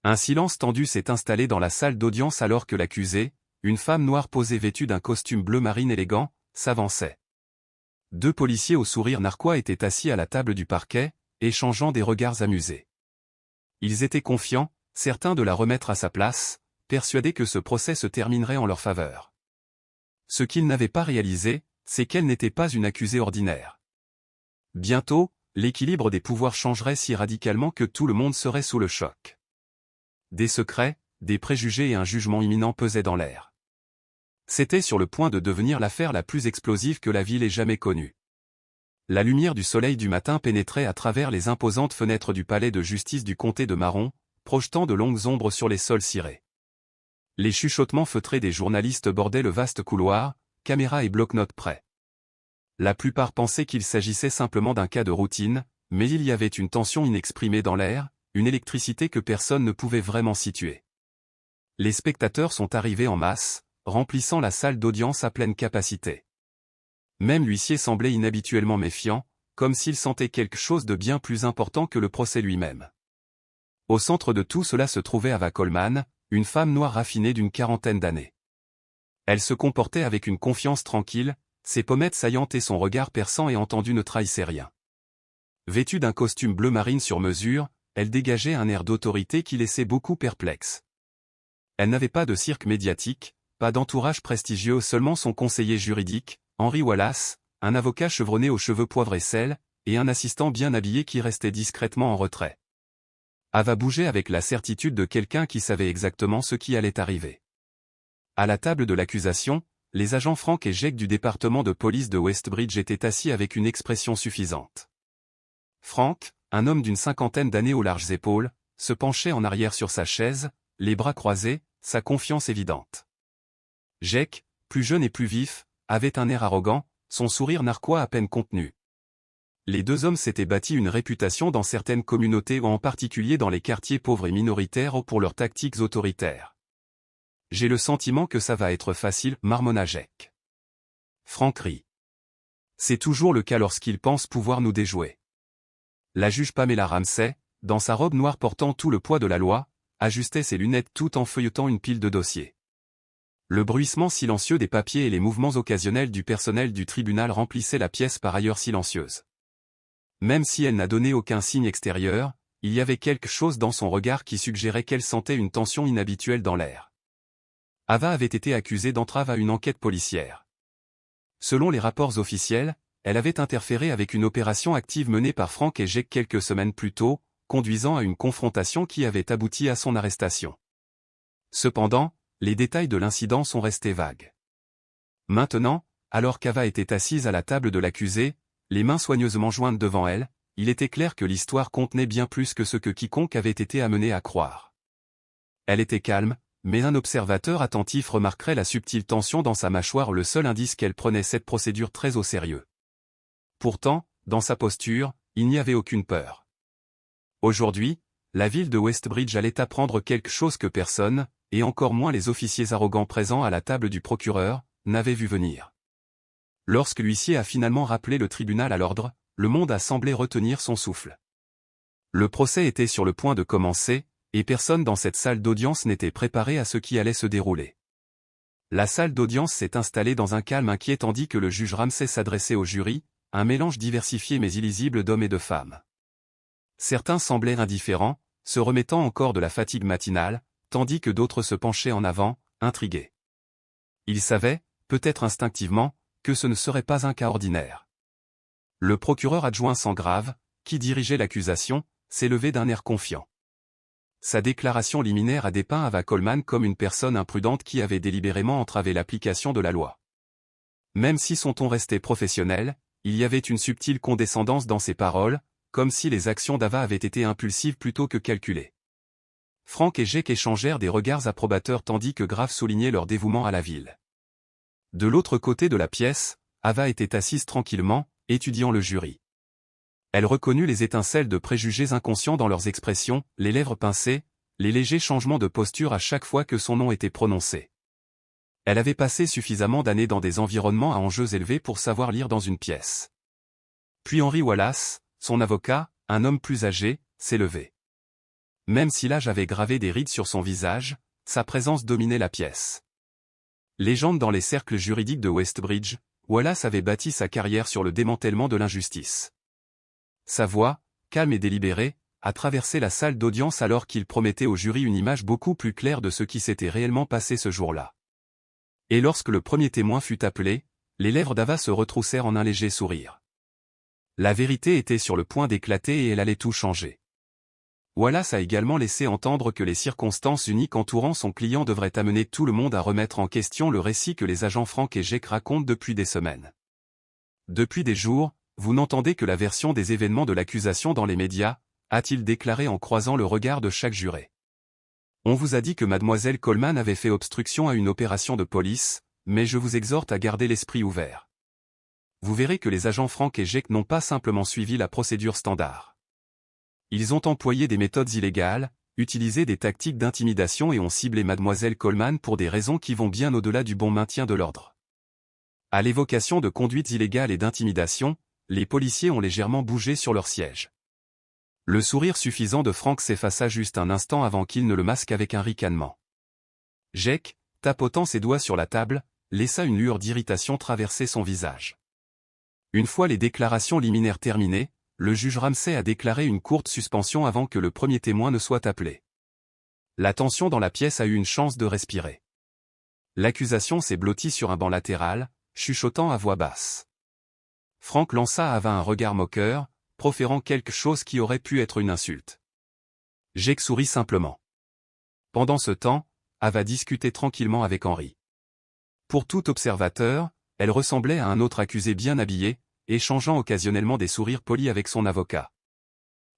Un silence tendu s'est installé dans la salle d'audience alors que l'accusée, une femme noire posée vêtue d'un costume bleu marine élégant, s'avançait. Deux policiers au sourire narquois étaient assis à la table du parquet, échangeant des regards amusés. Ils étaient confiants, certains de la remettre à sa place, persuadés que ce procès se terminerait en leur faveur. Ce qu'ils n'avaient pas réalisé, c'est qu'elle n'était pas une accusée ordinaire. Bientôt, l'équilibre des pouvoirs changerait si radicalement que tout le monde serait sous le choc. Des secrets, des préjugés et un jugement imminent pesaient dans l'air. C'était sur le point de devenir l'affaire la plus explosive que la ville ait jamais connue. La lumière du soleil du matin pénétrait à travers les imposantes fenêtres du palais de justice du comté de Marron, projetant de longues ombres sur les sols cirés. Les chuchotements feutrés des journalistes bordaient le vaste couloir, caméras et bloc-notes prêts. La plupart pensaient qu'il s'agissait simplement d'un cas de routine, mais il y avait une tension inexprimée dans l'air, une électricité que personne ne pouvait vraiment situer. Les spectateurs sont arrivés en masse, remplissant la salle d'audience à pleine capacité. Même l'huissier semblait inhabituellement méfiant, comme s'il sentait quelque chose de bien plus important que le procès lui-même. Au centre de tout cela se trouvait Ava Coleman, une femme noire raffinée d'une quarantaine d'années. Elle se comportait avec une confiance tranquille, ses pommettes saillantes et son regard perçant et entendu ne trahissaient rien. Vêtue d'un costume bleu marine sur mesure, elle dégageait un air d'autorité qui laissait beaucoup perplexes. Elle n'avait pas de cirque médiatique, pas d'entourage prestigieux, seulement son conseiller juridique, Henry Wallace, un avocat chevronné aux cheveux poivre et sel, et un assistant bien habillé qui restait discrètement en retrait. Ava bougeait avec la certitude de quelqu'un qui savait exactement ce qui allait arriver. À la table de l'accusation, les agents Frank et Jake du département de police de Westbridge étaient assis avec une expression suffisante. Frank, un homme d'une cinquantaine d'années aux larges épaules, se penchait en arrière sur sa chaise, les bras croisés, sa confiance évidente. Jake, plus jeune et plus vif, avait un air arrogant, son sourire narquois à peine contenu. Les deux hommes s'étaient bâtis une réputation dans certaines communautés ou en particulier dans les quartiers pauvres et minoritaires pour leurs tactiques autoritaires. « J'ai le sentiment que ça va être facile », marmonna Jake. Frank rit. « C'est toujours le cas lorsqu'ils pensent pouvoir nous déjouer. » La juge Pamela Ramsey, dans sa robe noire portant tout le poids de la loi, ajustait ses lunettes tout en feuilletant une pile de dossiers. Le bruissement silencieux des papiers et les mouvements occasionnels du personnel du tribunal remplissaient la pièce par ailleurs silencieuse. Même si elle n'a donné aucun signe extérieur, il y avait quelque chose dans son regard qui suggérait qu'elle sentait une tension inhabituelle dans l'air. Ava avait été accusée d'entrave à une enquête policière. Selon les rapports officiels, elle avait interféré avec une opération active menée par Frank et Jake quelques semaines plus tôt, conduisant à une confrontation qui avait abouti à son arrestation. Cependant, les détails de l'incident sont restés vagues. Maintenant, alors qu'Ava était assise à la table de l'accusé, les mains soigneusement jointes devant elle, il était clair que l'histoire contenait bien plus que ce que quiconque avait été amené à croire. Elle était calme, mais un observateur attentif remarquerait la subtile tension dans sa mâchoire, le seul indice qu'elle prenait cette procédure très au sérieux. Pourtant, dans sa posture, il n'y avait aucune peur. Aujourd'hui, la ville de Westbridge allait apprendre quelque chose que personne, et encore moins les officiers arrogants présents à la table du procureur, n'avaient vu venir. Lorsque l'huissier a finalement rappelé le tribunal à l'ordre, le monde a semblé retenir son souffle. Le procès était sur le point de commencer, et personne dans cette salle d'audience n'était préparé à ce qui allait se dérouler. La salle d'audience s'est installée dans un calme inquiet tandis que le juge Ramsey s'adressait au jury, un mélange diversifié mais illisible d'hommes et de femmes. Certains semblaient indifférents, se remettant encore de la fatigue matinale, tandis que d'autres se penchaient en avant, intrigués. Ils savaient, peut-être instinctivement, que ce ne serait pas un cas ordinaire. Le procureur adjoint Sangrave, qui dirigeait l'accusation, s'est levé d'un air confiant. Sa déclaration liminaire a dépeint Ava Coleman comme une personne imprudente qui avait délibérément entravé l'application de la loi. Même si son ton restait professionnel, il y avait une subtile condescendance dans ses paroles, comme si les actions d'Ava avaient été impulsives plutôt que calculées. Frank et Jake échangèrent des regards approbateurs tandis que Grave soulignait leur dévouement à la ville. De l'autre côté de la pièce, Ava était assise tranquillement, étudiant le jury. Elle reconnut les étincelles de préjugés inconscients dans leurs expressions, les lèvres pincées, les légers changements de posture à chaque fois que son nom était prononcé. Elle avait passé suffisamment d'années dans des environnements à enjeux élevés pour savoir lire dans une pièce. Puis Henry Wallace, son avocat, un homme plus âgé, s'est levé. Même si l'âge avait gravé des rides sur son visage, sa présence dominait la pièce. Légende dans les cercles juridiques de Westbridge, Wallace avait bâti sa carrière sur le démantèlement de l'injustice. Sa voix, calme et délibérée, a traversé la salle d'audience alors qu'il promettait au jury une image beaucoup plus claire de ce qui s'était réellement passé ce jour-là. Et lorsque le premier témoin fut appelé, les lèvres d'Ava se retroussèrent en un léger sourire. La vérité était sur le point d'éclater et elle allait tout changer. Wallace a également laissé entendre que les circonstances uniques entourant son client devraient amener tout le monde à remettre en question le récit que les agents Frank et Jake racontent depuis des semaines. Depuis des jours, vous n'entendez que la version des événements de l'accusation dans les médias, a-t-il déclaré en croisant le regard de chaque juré. On vous a dit que mademoiselle Coleman avait fait obstruction à une opération de police, mais je vous exhorte à garder l'esprit ouvert. Vous verrez que les agents Frank et Jake n'ont pas simplement suivi la procédure standard. Ils ont employé des méthodes illégales, utilisé des tactiques d'intimidation et ont ciblé mademoiselle Coleman pour des raisons qui vont bien au-delà du bon maintien de l'ordre. À l'évocation de conduites illégales et d'intimidation, les policiers ont légèrement bougé sur leur siège. Le sourire suffisant de Frank s'effaça juste un instant avant qu'il ne le masque avec un ricanement. Jake, tapotant ses doigts sur la table, laissa une lueur d'irritation traverser son visage. Une fois les déclarations liminaires terminées, le juge Ramsey a déclaré une courte suspension avant que le premier témoin ne soit appelé. La tension dans la pièce a eu une chance de respirer. L'accusation s'est blottie sur un banc latéral, chuchotant à voix basse. Frank lança à Ava un regard moqueur, proférant quelque chose qui aurait pu être une insulte. Jake sourit simplement. Pendant ce temps, Ava discutait tranquillement avec Henry. Pour tout observateur, elle ressemblait à un autre accusé bien habillé, échangeant occasionnellement des sourires polis avec son avocat.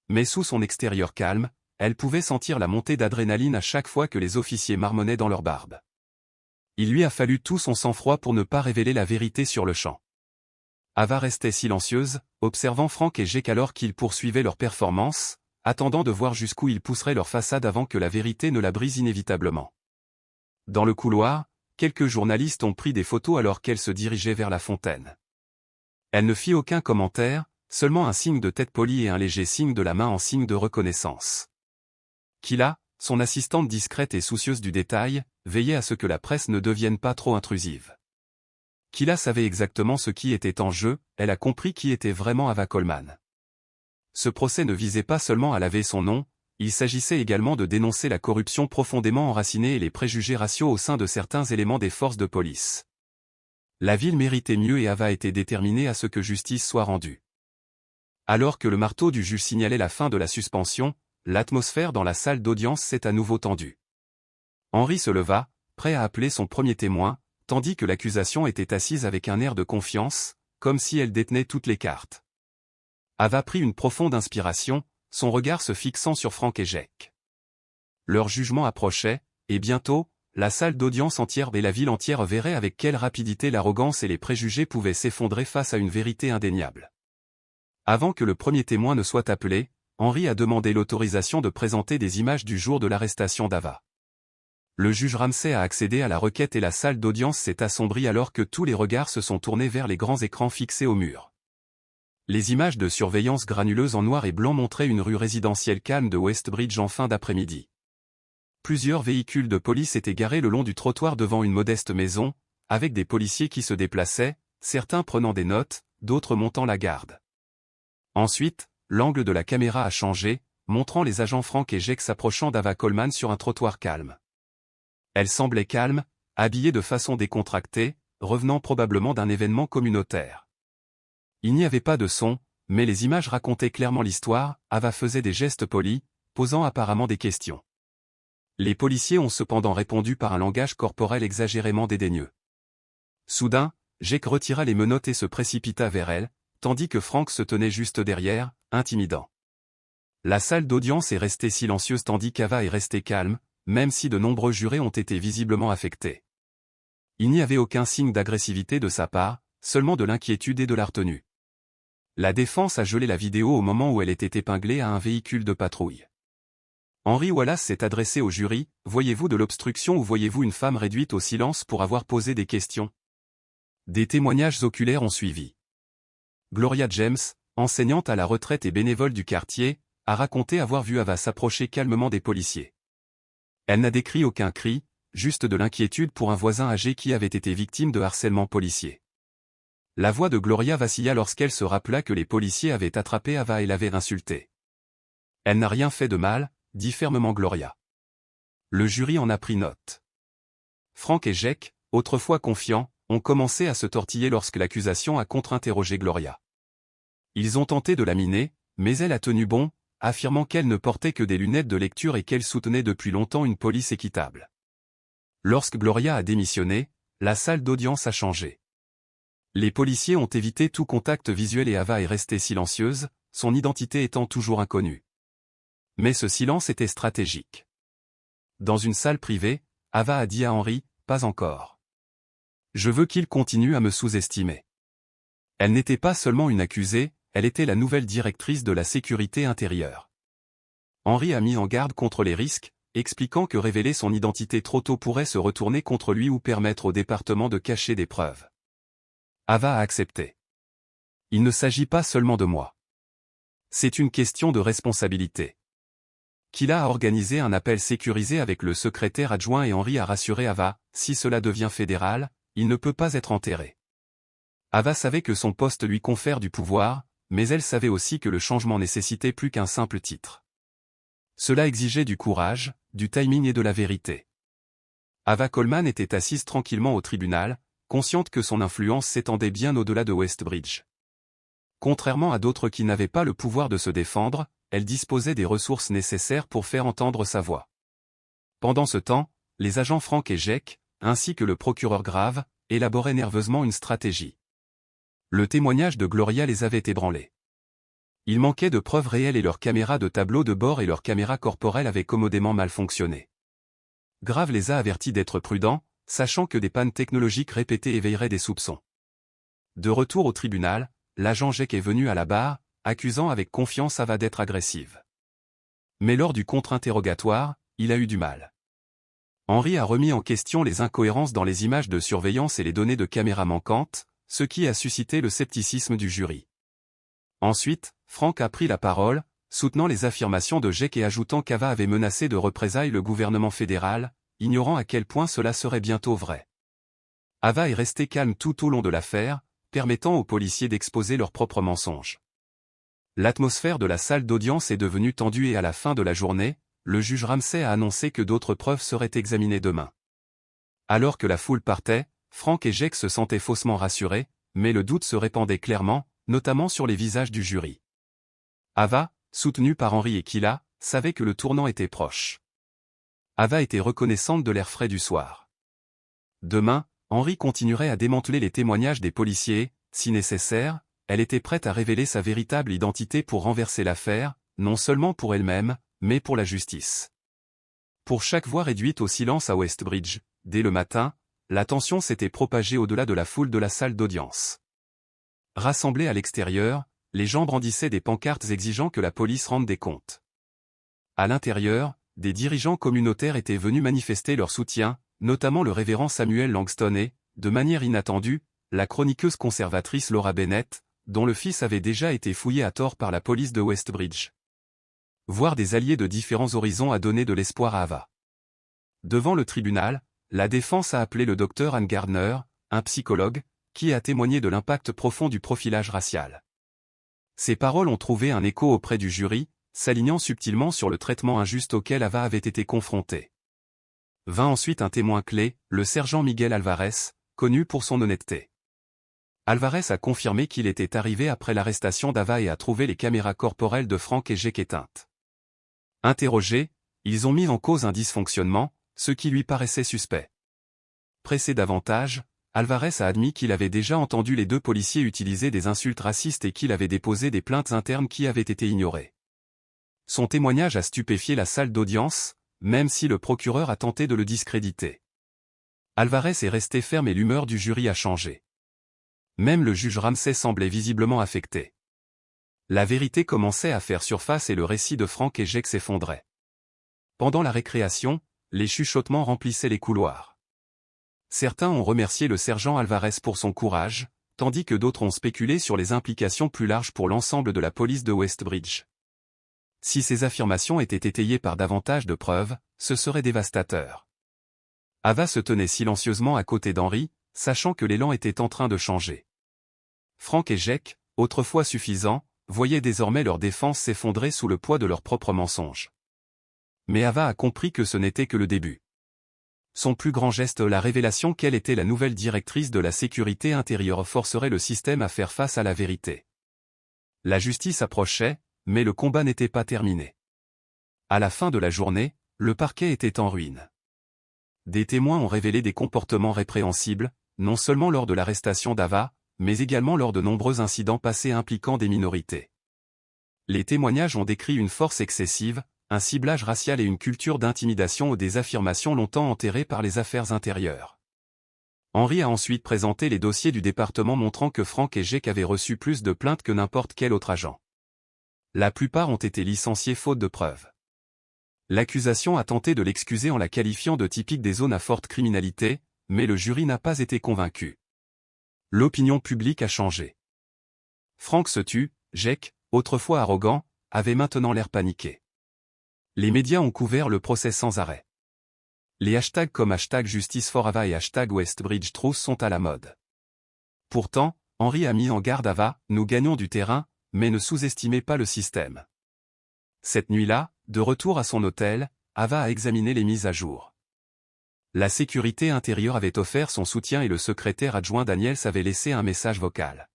Mais sous son extérieur calme, elle pouvait sentir la montée d'adrénaline à chaque fois que les officiers marmonnaient dans leur barbe. Il lui a fallu tout son sang-froid pour ne pas révéler la vérité sur le champ. Ava restait silencieuse, observant Frank et Jake alors qu'ils poursuivaient leur performance, attendant de voir jusqu'où ils pousseraient leur façade avant que la vérité ne la brise inévitablement. Dans le couloir, quelques journalistes ont pris des photos alors qu'elle se dirigeait vers la fontaine. Elle ne fit aucun commentaire, seulement un signe de tête poli et un léger signe de la main en signe de reconnaissance. Kila, son assistante discrète et soucieuse du détail, veillait à ce que la presse ne devienne pas trop intrusive. Kila savait exactement ce qui était en jeu, elle a compris qui était vraiment Ava Coleman. Ce procès ne visait pas seulement à laver son nom, il s'agissait également de dénoncer la corruption profondément enracinée et les préjugés raciaux au sein de certains éléments des forces de police. La ville méritait mieux et Ava était déterminée à ce que justice soit rendue. Alors que le marteau du juge signalait la fin de la suspension, l'atmosphère dans la salle d'audience s'est à nouveau tendue. Henry se leva, prêt à appeler son premier témoin, tandis que l'accusation était assise avec un air de confiance, comme si elle détenait toutes les cartes. Ava prit une profonde inspiration, son regard se fixant sur Frank et Jake. Leur jugement approchait, et bientôt, la salle d'audience entière et la ville entière verraient avec quelle rapidité l'arrogance et les préjugés pouvaient s'effondrer face à une vérité indéniable. Avant que le premier témoin ne soit appelé, Henry a demandé l'autorisation de présenter des images du jour de l'arrestation d'Ava. Le juge Ramsey a accédé à la requête et la salle d'audience s'est assombrie alors que tous les regards se sont tournés vers les grands écrans fixés au mur. Les images de surveillance granuleuses en noir et blanc montraient une rue résidentielle calme de Westbridge en fin d'après-midi. Plusieurs véhicules de police étaient garés le long du trottoir devant une modeste maison, avec des policiers qui se déplaçaient, certains prenant des notes, d'autres montant la garde. Ensuite, l'angle de la caméra a changé, montrant les agents Frank et Jake s'approchant d'Ava Coleman sur un trottoir calme. Elle semblait calme, habillée de façon décontractée, revenant probablement d'un événement communautaire. Il n'y avait pas de son, mais les images racontaient clairement l'histoire, Ava faisait des gestes polis, posant apparemment des questions. Les policiers ont cependant répondu par un langage corporel exagérément dédaigneux. Soudain, Jake retira les menottes et se précipita vers elle, tandis que Frank se tenait juste derrière, intimidant. La salle d'audience est restée silencieuse tandis qu'Ava est restée calme, même si de nombreux jurés ont été visiblement affectés. Il n'y avait aucun signe d'agressivité de sa part, seulement de l'inquiétude et de la retenue. La défense a gelé la vidéo au moment où elle était épinglée à un véhicule de patrouille. Henry Wallace s'est adressé au jury, voyez-vous de l'obstruction ou voyez-vous une femme réduite au silence pour avoir posé des questions? Des témoignages oculaires ont suivi. Gloria James, enseignante à la retraite et bénévole du quartier, a raconté avoir vu Ava s'approcher calmement des policiers. Elle n'a décrit aucun cri, juste de l'inquiétude pour un voisin âgé qui avait été victime de harcèlement policier. La voix de Gloria vacilla lorsqu'elle se rappela que les policiers avaient attrapé Ava et l'avaient insultée. Elle n'a rien fait de mal, dit fermement Gloria. Le jury en a pris note. Frank et Jake, autrefois confiants, ont commencé à se tortiller lorsque l'accusation a contre-interrogé Gloria. Ils ont tenté de la miner, mais elle a tenu bon, affirmant qu'elle ne portait que des lunettes de lecture et qu'elle soutenait depuis longtemps une police équitable. Lorsque Gloria a démissionné, la salle d'audience a changé. Les policiers ont évité tout contact visuel et Ava est restée silencieuse, son identité étant toujours inconnue. Mais ce silence était stratégique. Dans une salle privée, Ava a dit à Henry, « Pas encore. Je veux qu'il continue à me sous-estimer. » Elle n'était pas seulement une accusée, elle était la nouvelle directrice de la sécurité intérieure. Henry a mis en garde contre les risques, expliquant que révéler son identité trop tôt pourrait se retourner contre lui ou permettre au département de cacher des preuves. Ava a accepté. Il ne s'agit pas seulement de moi. C'est une question de responsabilité. Kila a organisé un appel sécurisé avec le secrétaire adjoint et Henry a rassuré Ava, si cela devient fédéral, il ne peut pas être enterré. Ava savait que son poste lui confère du pouvoir, mais elle savait aussi que le changement nécessitait plus qu'un simple titre. Cela exigeait du courage, du timing et de la vérité. Ava Coleman était assise tranquillement au tribunal, consciente que son influence s'étendait bien au-delà de Westbridge. Contrairement à d'autres qui n'avaient pas le pouvoir de se défendre, elle disposait des ressources nécessaires pour faire entendre sa voix. Pendant ce temps, les agents Frank et Jake, ainsi que le procureur Grave, élaboraient nerveusement une stratégie. Le témoignage de Gloria les avait ébranlés. Il manquait de preuves réelles et leurs caméras de tableau de bord et leurs caméras corporelles avaient commodément mal fonctionné. Grave les a avertis d'être prudents, sachant que des pannes technologiques répétées éveilleraient des soupçons. De retour au tribunal, l'agent Jake est venu à la barre, accusant avec confiance Ava d'être agressive. Mais lors du contre-interrogatoire, il a eu du mal. Henry a remis en question les incohérences dans les images de surveillance et les données de caméra manquantes, ce qui a suscité le scepticisme du jury. Ensuite, Frank a pris la parole, soutenant les affirmations de Jake et ajoutant qu'Ava avait menacé de représailles le gouvernement fédéral, ignorant à quel point cela serait bientôt vrai. Ava est restée calme tout au long de l'affaire, permettant aux policiers d'exposer leurs propres mensonges. L'atmosphère de la salle d'audience est devenue tendue et à la fin de la journée, le juge Ramsey a annoncé que d'autres preuves seraient examinées demain. Alors que la foule partait, Frank et Jake se sentaient faussement rassurés, mais le doute se répandait clairement, notamment sur les visages du jury. Ava, soutenue par Henry et Kila, savait que le tournant était proche. Ava était reconnaissante de l'air frais du soir. Demain, Henry continuerait à démanteler les témoignages des policiers et, si nécessaire, elle était prête à révéler sa véritable identité pour renverser l'affaire, non seulement pour elle-même, mais pour la justice. Pour chaque voix réduite au silence à Westbridge, dès le matin, la tension s'était propagée au-delà de la foule de la salle d'audience. Rassemblés à l'extérieur, les gens brandissaient des pancartes exigeant que la police rende des comptes. À l'intérieur, des dirigeants communautaires étaient venus manifester leur soutien, notamment le révérend Samuel Langston et, de manière inattendue, la chroniqueuse conservatrice Laura Bennett, dont le fils avait déjà été fouillé à tort par la police de Westbridge. Voir des alliés de différents horizons a donné de l'espoir à Ava. Devant le tribunal, la défense a appelé le docteur Anne Gardner, un psychologue, qui a témoigné de l'impact profond du profilage racial. Ces paroles ont trouvé un écho auprès du jury, s'alignant subtilement sur le traitement injuste auquel Ava avait été confrontée. Vint ensuite un témoin clé, le sergent Miguel Alvarez, connu pour son honnêteté. Alvarez a confirmé qu'il était arrivé après l'arrestation d'Ava et a trouvé les caméras corporelles de Frank et Jake éteintes. Interrogés, ils ont mis en cause un dysfonctionnement, ce qui lui paraissait suspect. Pressé davantage, Alvarez a admis qu'il avait déjà entendu les deux policiers utiliser des insultes racistes et qu'il avait déposé des plaintes internes qui avaient été ignorées. Son témoignage a stupéfié la salle d'audience, même si le procureur a tenté de le discréditer. Alvarez est resté ferme et l'humeur du jury a changé. Même le juge Ramsey semblait visiblement affecté. La vérité commençait à faire surface et le récit de Frank et Jake s'effondrait. Pendant la récréation, les chuchotements remplissaient les couloirs. Certains ont remercié le sergent Alvarez pour son courage, tandis que d'autres ont spéculé sur les implications plus larges pour l'ensemble de la police de Westbridge. Si ces affirmations étaient étayées par davantage de preuves, ce serait dévastateur. Ava se tenait silencieusement à côté d'Henri, sachant que l'élan était en train de changer. Frank et Jake, autrefois suffisants, voyaient désormais leur défense s'effondrer sous le poids de leurs propres mensonges. Mais Ava a compris que ce n'était que le début. Son plus grand geste, la révélation qu'elle était la nouvelle directrice de la sécurité intérieure, forcerait le système à faire face à la vérité. La justice approchait, mais le combat n'était pas terminé. À la fin de la journée, le parquet était en ruine. Des témoins ont révélé des comportements répréhensibles, non seulement lors de l'arrestation d'Ava, mais également lors de nombreux incidents passés impliquant des minorités. Les témoignages ont décrit une force excessive, un ciblage racial et une culture d'intimidation ou des affirmations longtemps enterrées par les affaires intérieures. Henri a ensuite présenté les dossiers du département montrant que Frank et Jake avaient reçu plus de plaintes que n'importe quel autre agent. La plupart ont été licenciés faute de preuves. L'accusation a tenté de l'excuser en la qualifiant de typique des zones à forte criminalité, mais le jury n'a pas été convaincu. L'opinion publique a changé. Frank se tue, Jake, autrefois arrogant, avait maintenant l'air paniqué. Les médias ont couvert le procès sans arrêt. Les hashtags comme #JusticeForAva et #WestBridgeTruth sont à la mode. Pourtant, Henri a mis en garde Ava, nous gagnons du terrain, mais ne sous-estimez pas le système. Cette nuit-là, de retour à son hôtel, Ava a examiné les mises à jour. La sécurité intérieure avait offert son soutien et le secrétaire adjoint Daniels avait laissé un message vocal.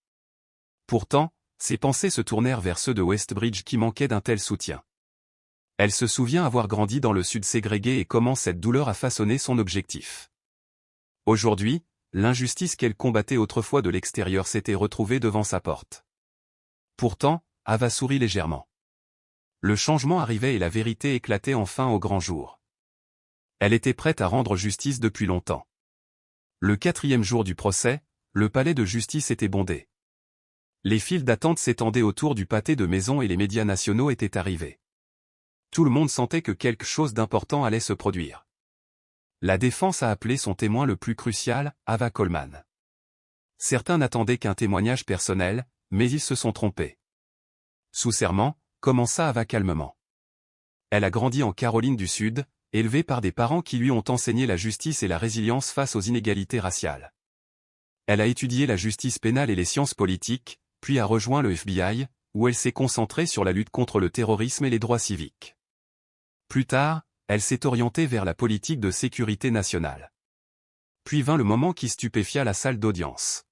Pourtant, ses pensées se tournèrent vers ceux de Westbridge qui manquaient d'un tel soutien. Elle se souvient avoir grandi dans le sud ségrégué et comment cette douleur a façonné son objectif. Aujourd'hui, l'injustice qu'elle combattait autrefois de l'extérieur s'était retrouvée devant sa porte. Pourtant, Ava sourit légèrement. Le changement arrivait et la vérité éclatait enfin au grand jour. Elle était prête à rendre justice depuis longtemps. Le 4e jour du procès, le palais de justice était bondé. Les files d'attente s'étendaient autour du pâté de maison et les médias nationaux étaient arrivés. Tout le monde sentait que quelque chose d'important allait se produire. La défense a appelé son témoin le plus crucial, Ava Coleman. Certains n'attendaient qu'un témoignage personnel, mais ils se sont trompés. Sous serment, commença Ava calmement. Elle a grandi en Caroline du Sud, élevée par des parents qui lui ont enseigné la justice et la résilience face aux inégalités raciales. Elle a étudié la justice pénale et les sciences politiques, puis a rejoint le FBI, où elle s'est concentrée sur la lutte contre le terrorisme et les droits civiques. Plus tard, elle s'est orientée vers la politique de sécurité nationale. Puis vint le moment qui stupéfia la salle d'audience.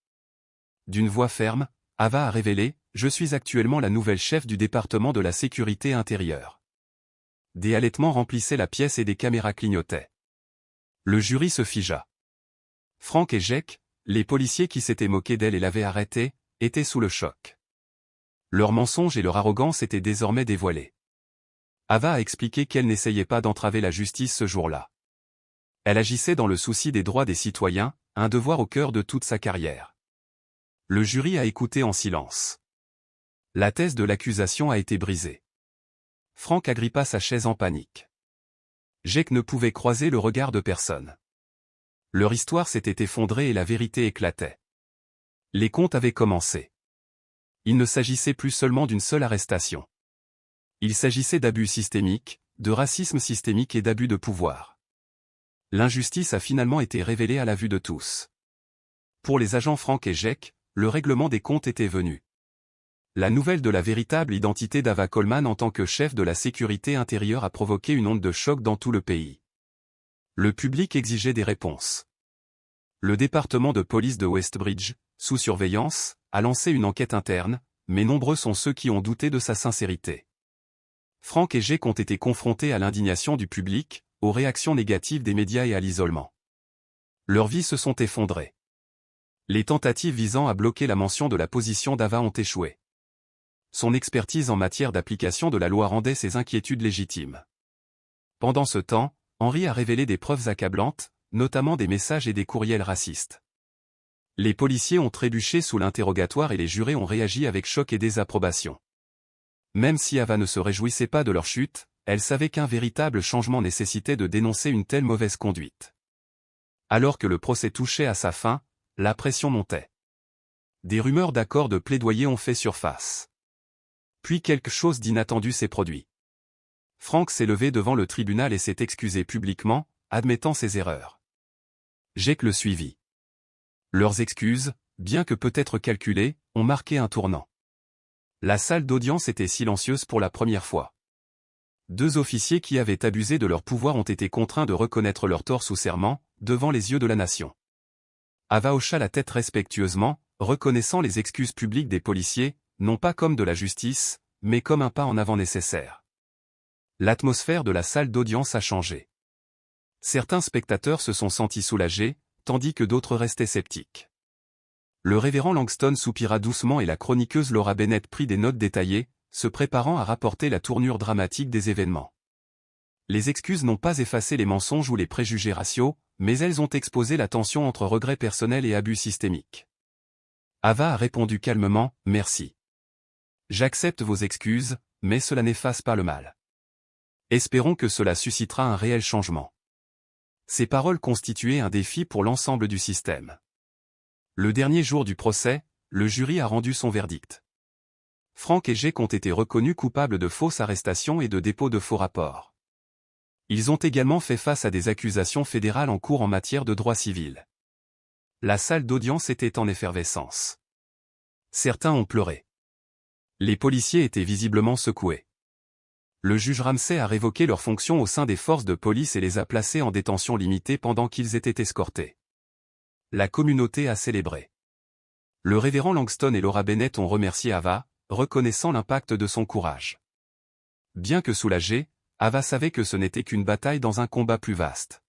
D'une voix ferme, Ava a révélé « Je suis actuellement la nouvelle chef du département de la sécurité intérieure ». Des halètements remplissaient la pièce et des caméras clignotaient. Le jury se figea. Frank et Jake, les policiers qui s'étaient moqués d'elle et l'avaient arrêtée, étaient sous le choc. Leurs mensonges et leur arrogance étaient désormais dévoilés. Ava a expliqué qu'elle n'essayait pas d'entraver la justice ce jour-là. Elle agissait dans le souci des droits des citoyens, un devoir au cœur de toute sa carrière. Le jury a écouté en silence. La thèse de l'accusation a été brisée. Frank agrippa sa chaise en panique. Jake ne pouvait croiser le regard de personne. Leur histoire s'était effondrée et la vérité éclatait. Les comptes avaient commencé. Il ne s'agissait plus seulement d'une seule arrestation. Il s'agissait d'abus systémiques, de racisme systémique et d'abus de pouvoir. L'injustice a finalement été révélée à la vue de tous. Pour les agents Frank et Jake, le règlement des comptes était venu. La nouvelle de la véritable identité d'Ava Coleman en tant que chef de la sécurité intérieure a provoqué une onde de choc dans tout le pays. Le public exigeait des réponses. Le département de police de Westbridge, sous surveillance, a lancé une enquête interne, mais nombreux sont ceux qui ont douté de sa sincérité. Frank et Jake ont été confrontés à l'indignation du public, aux réactions négatives des médias et à l'isolement. Leurs vies se sont effondrées. Les tentatives visant à bloquer la mention de la position d'Ava ont échoué. Son expertise en matière d'application de la loi rendait ses inquiétudes légitimes. Pendant ce temps, Henri a révélé des preuves accablantes, notamment des messages et des courriels racistes. Les policiers ont trébuché sous l'interrogatoire et les jurés ont réagi avec choc et désapprobation. Même si Ava ne se réjouissait pas de leur chute, elle savait qu'un véritable changement nécessitait de dénoncer une telle mauvaise conduite. Alors que le procès touchait à sa fin, la pression montait. Des rumeurs d'accords de plaidoyer ont fait surface. Puis quelque chose d'inattendu s'est produit. Frank s'est levé devant le tribunal et s'est excusé publiquement, admettant ses erreurs. Jake le suivit. Leurs excuses, bien que peut-être calculées, ont marqué un tournant. La salle d'audience était silencieuse pour la première fois. 2 officiers qui avaient abusé de leur pouvoir ont été contraints de reconnaître leur tort sous serment, devant les yeux de la nation. Ava hocha la tête respectueusement, reconnaissant les excuses publiques des policiers, non pas comme de la justice, mais comme un pas en avant nécessaire. L'atmosphère de la salle d'audience a changé. Certains spectateurs se sont sentis soulagés, tandis que d'autres restaient sceptiques. Le révérend Langston soupira doucement et la chroniqueuse Laura Bennett prit des notes détaillées, se préparant à rapporter la tournure dramatique des événements. Les excuses n'ont pas effacé les mensonges ou les préjugés raciaux, mais elles ont exposé la tension entre regrets personnels et abus systémiques. Ava a répondu calmement, « Merci. J'accepte vos excuses, mais cela n'efface pas le mal. Espérons que cela suscitera un réel changement. » Ces paroles constituaient un défi pour l'ensemble du système. Le dernier jour du procès, le jury a rendu son verdict. Frank et Jake ont été reconnus coupables de fausses arrestations et de dépôt de faux rapports. Ils ont également fait face à des accusations fédérales en cours en matière de droit civil. La salle d'audience était en effervescence. Certains ont pleuré. Les policiers étaient visiblement secoués. Le juge Ramsey a révoqué leurs fonctions au sein des forces de police et les a placés en détention limitée pendant qu'ils étaient escortés. La communauté a célébré. Le révérend Langston et Laura Bennett ont remercié Ava, reconnaissant l'impact de son courage. Bien que soulagée, Ava savait que ce n'était qu'une bataille dans un combat plus vaste.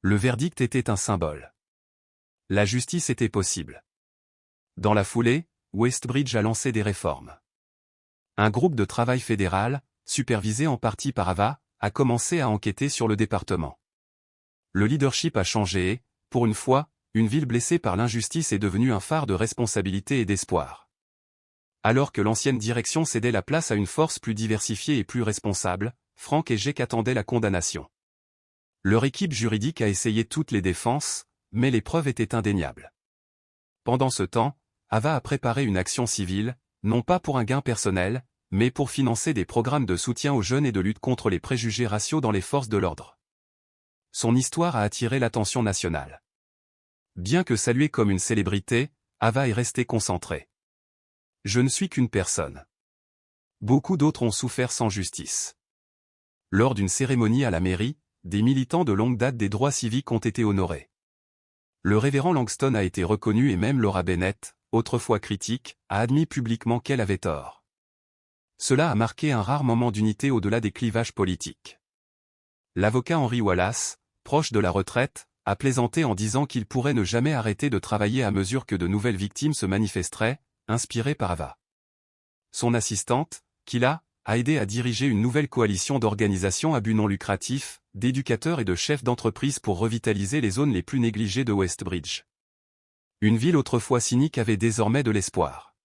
Le verdict était un symbole. La justice était possible. Dans la foulée, Westbridge a lancé des réformes. Un groupe de travail fédéral, supervisé en partie par Ava, a commencé à enquêter sur le département. Le leadership a changé et, pour une fois, une ville blessée par l'injustice est devenue un phare de responsabilité et d'espoir. Alors que l'ancienne direction cédait la place à une force plus diversifiée et plus responsable, Frank et Jake attendaient la condamnation. Leur équipe juridique a essayé toutes les défenses, mais les preuves étaient indéniables. Pendant ce temps, Ava a préparé une action civile, non pas pour un gain personnel, mais pour financer des programmes de soutien aux jeunes et de lutte contre les préjugés raciaux dans les forces de l'ordre. Son histoire a attiré l'attention nationale. Bien que saluée comme une célébrité, Ava est restée concentrée. Je ne suis qu'une personne. Beaucoup d'autres ont souffert sans justice. Lors d'une cérémonie à la mairie, des militants de longue date des droits civiques ont été honorés. Le révérend Langston a été reconnu et même Laura Bennett, autrefois critique, a admis publiquement qu'elle avait tort. Cela a marqué un rare moment d'unité au-delà des clivages politiques. L'avocat Henry Wallace, proche de la retraite, a plaisanté en disant qu'il pourrait ne jamais arrêter de travailler à mesure que de nouvelles victimes se manifesteraient, inspiré par Ava. Son assistante, Kila, a aidé à diriger une nouvelle coalition d'organisations à but non lucratif, d'éducateurs et de chefs d'entreprise pour revitaliser les zones les plus négligées de Westbridge. Une ville autrefois cynique avait désormais de l'espoir.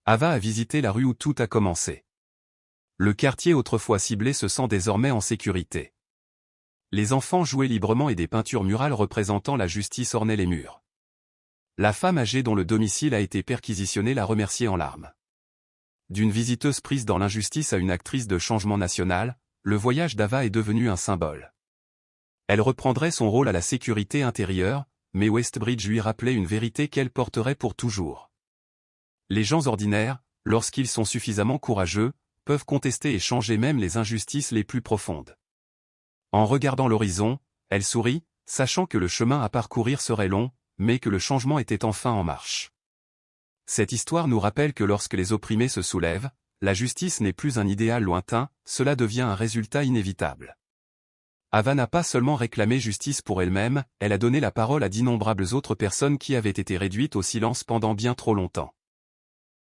Ava a visité la rue où tout a commencé. Le quartier autrefois ciblé se sent désormais en sécurité. Les enfants jouaient librement et des peintures murales représentant la justice ornaient les murs. La femme âgée dont le domicile a été perquisitionné l'a remerciée en larmes. D'une visiteuse prise dans l'injustice à une actrice de changement national, le voyage d'Ava est devenu un symbole. Elle reprendrait son rôle à la sécurité intérieure, mais Westbridge lui rappelait une vérité qu'elle porterait pour toujours. Les gens ordinaires, lorsqu'ils sont suffisamment courageux, peuvent contester et changer même les injustices les plus profondes. En regardant l'horizon, elle sourit, sachant que le chemin à parcourir serait long, mais que le changement était enfin en marche. Cette histoire nous rappelle que lorsque les opprimés se soulèvent, la justice n'est plus un idéal lointain, cela devient un résultat inévitable. Ava n'a pas seulement réclamé justice pour elle-même, elle a donné la parole à d'innombrables autres personnes qui avaient été réduites au silence pendant bien trop longtemps.